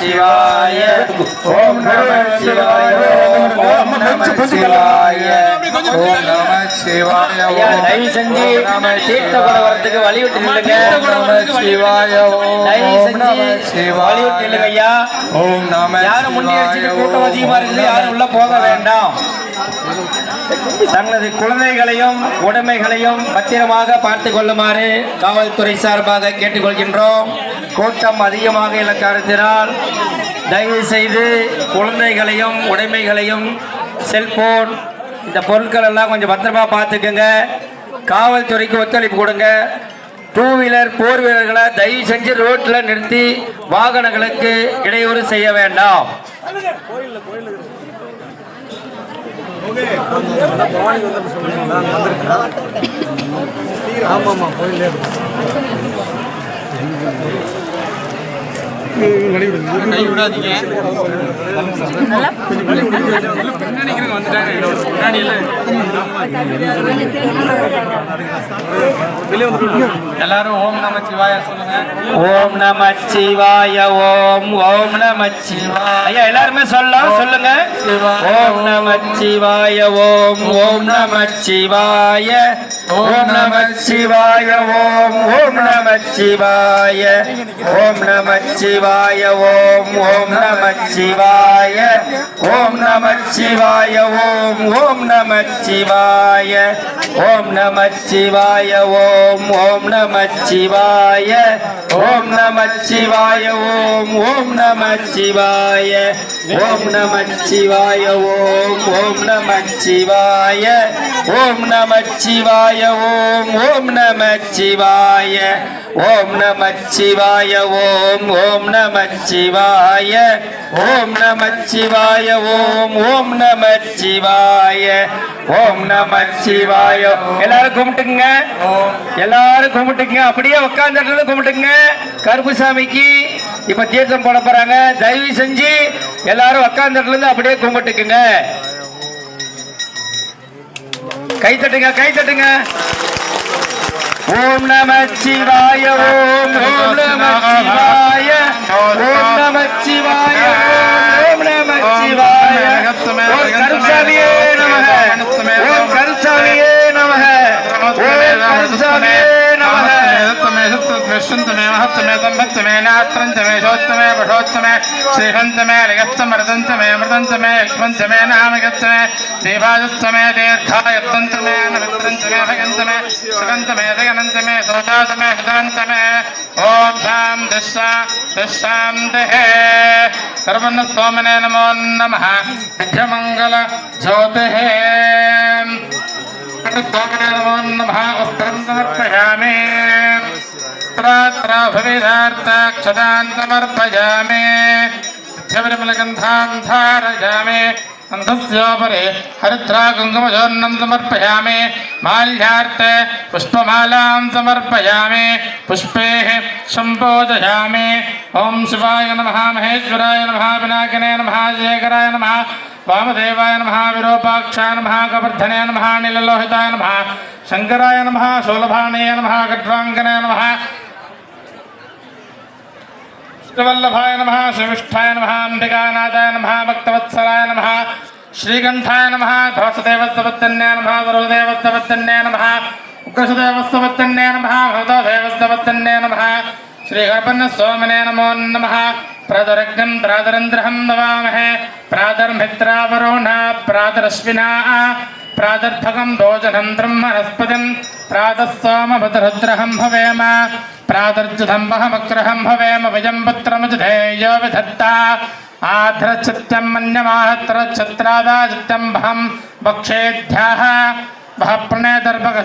சிவாய ஓம் நம சிவாய ஓம் நம சிவாய ஓம் நம சிவாய. தயவு செஞ்சு தீர்த்த குடவரத்துக்கு வழிவிட்டு நில்லுங்க. சிவாய தயவு செஞ்சு வழிவிட்டு நில்லுங்க ஐயா. ஓம் நம. யாரும் முன்னே அடிச்சுட்டு கூட்டம் அதிகமா இருக்குது, யாரும் உள்ள போக வேண்டாம். தங்களது குழந்தைகளையும் உடைமைகளையும் பத்திரமாக பார்த்து கொள்ளுமாறு காவல்துறை சார்பாக கேட்டுக்கொள்கின்றோம். கூட்டம் அதிகமாக உள்ள காரணத்தினால் தயவு செய்து குழந்தைகளையும் உடைமைகளையும் செல்போன் இந்த பொருட்கள் எல்லாம் கொஞ்சம் பத்திரமா பார்த்துக்கோங்க. காவல்துறைக்கு ஒத்துழைப்பு கொடுங்க. டூ வீலர் போர் வீலர்களை தயவு செஞ்சு ரோட்டில் நிறுத்தி வாகனங்களுக்கு இடையூறு செய்ய வேண்டாம். ஆமாமா கோயிலே கை விடாதீங்க. எல்லாரும் ஓம் நம சிவாய சொல்லுங்க. ஓம் நம சிவாய ஓம் ஓம் நம சிவாய. ஐயா எல்லாருமே சொல்லுங்க. ஓம் நம சிவாய ஓம் ஓம் நம சிவாய ஓம் நம சிவாய ஓம் ஓம் நம சிவாய ஓம் நம சிவாய ஓம் ஓம் நம சிவாய ஓம் நம சிவாய ஓம் ஓம் நம சிவாய ஓம் நம சிவாய ஓம் ஓம் நம சிவாய ஓம் நம சிவாய ஓம் ஓம் நம சிவாய ஓம் நம சிவாய ஓம் ஓம் நம சிவாய ஓம் நம சிவாய ஓம் ஓம் நம சிவாய ஓம் நம சிவாய ஓம் ஓம் நம சிவாய ஓம் நம சிவாய ஓம் ஓம் நம சிவாய ஓம் நம சிவாய. எல்லாரும் கும்பிட்டுங்க. எல்லாரும் கும்பிட்டுங்க. அப்படியே உட்கார்ந்து கும்பிட்டுங்க. கருப்புசாமிக்கு இப்ப தீர்த்தம் போட போறாங்க. தயவு செஞ்சு எல்லாரும் உட்கார்ந்துல இருந்து அப்படியே கும்பிட்டுக்குங்க. கை தட்டுங்க, கை தட்டுங்க. ஓம் நம சிவாய ஓம் ஓம் நம சிவாய ஓம் நம சிவாய ஓம் நம சிவாய. ஓம் கருசாமியே நமக ஓம் கருசாமியே நமக ஓம் கருசாமியே நமக. विष्णुतमे महत्तमे संभत्तमे नात्रंतमे शोत्तमे पशोत्तमे श्रीहंतमे लिगत्तमर्दंतमे अमृतंतमे यक्ष्मंतमे नामगत्तमे देवादत्तमे दीर्घायत्तंतमे नमित्रंतमे भगंतमे सुगंतमे दगनंतमे सोदातमे हृदंतमे. ओम शांतिः सर्वन्न सोमने नमो नमः. विद्यमंगल ज्योतिः सोमने नमो नमः. वस्त्रं समर्पयामि. भविधार्थक्षतान् समर्पयामि. शबरिमलगन्धां धारयामि. अन्धस्योपरि हरिद्रा कुङ्कुमचूर्णं समर्पयामि. माल्यार्थे पुष्पमालां समर्पयामि. पुष्पैः सम्पूजयामि. ओं शिवाय नमः, महेश्वराय नमः, पिनाकिने नमः, शेखराय नमः, वामदेवाय नमः, विरूपाक्षाय नमः, कवर्धने नमः, नीललोहिताय नमः, शंकराय नमः, शूलभाणे नमः, खड्वाङ्गने नमः, वल्लभाय नमः, श्रीविष्ठाय नमः, अंबिकानाथाय नमः, भक्तवत्सलाय नमः, श्रीकंठाय नमः, ध्वसदेवस्तवत्तन्याय नमः, वरुदेवस्तवत्तन्याय नमः, उग्रसदेवस्तवत्तन्याय नमः, भरतदेवस्तवत्तन्याय नमः, श्रीगणपन्नस्वामिने नमो नमः. प्रातरग्नं प्रातरन्द्रहं नवामहे. प्रातर्मित्रावरुणा प्रातरश्विना प्रातर्भगं भोजनं ब्रह्मणस्पतिं प्रातः सोमभद्ररुद्रहं भवेम. प्रातर्जुतं महमग्रहं भवेम. वयं पुत्रमुजधेयो विधत्ता आध्रचित्यं मन्यमाहत्रच्छत्रादाचित्यं भहं वक्षेध्याः भः प्रणेतर्भग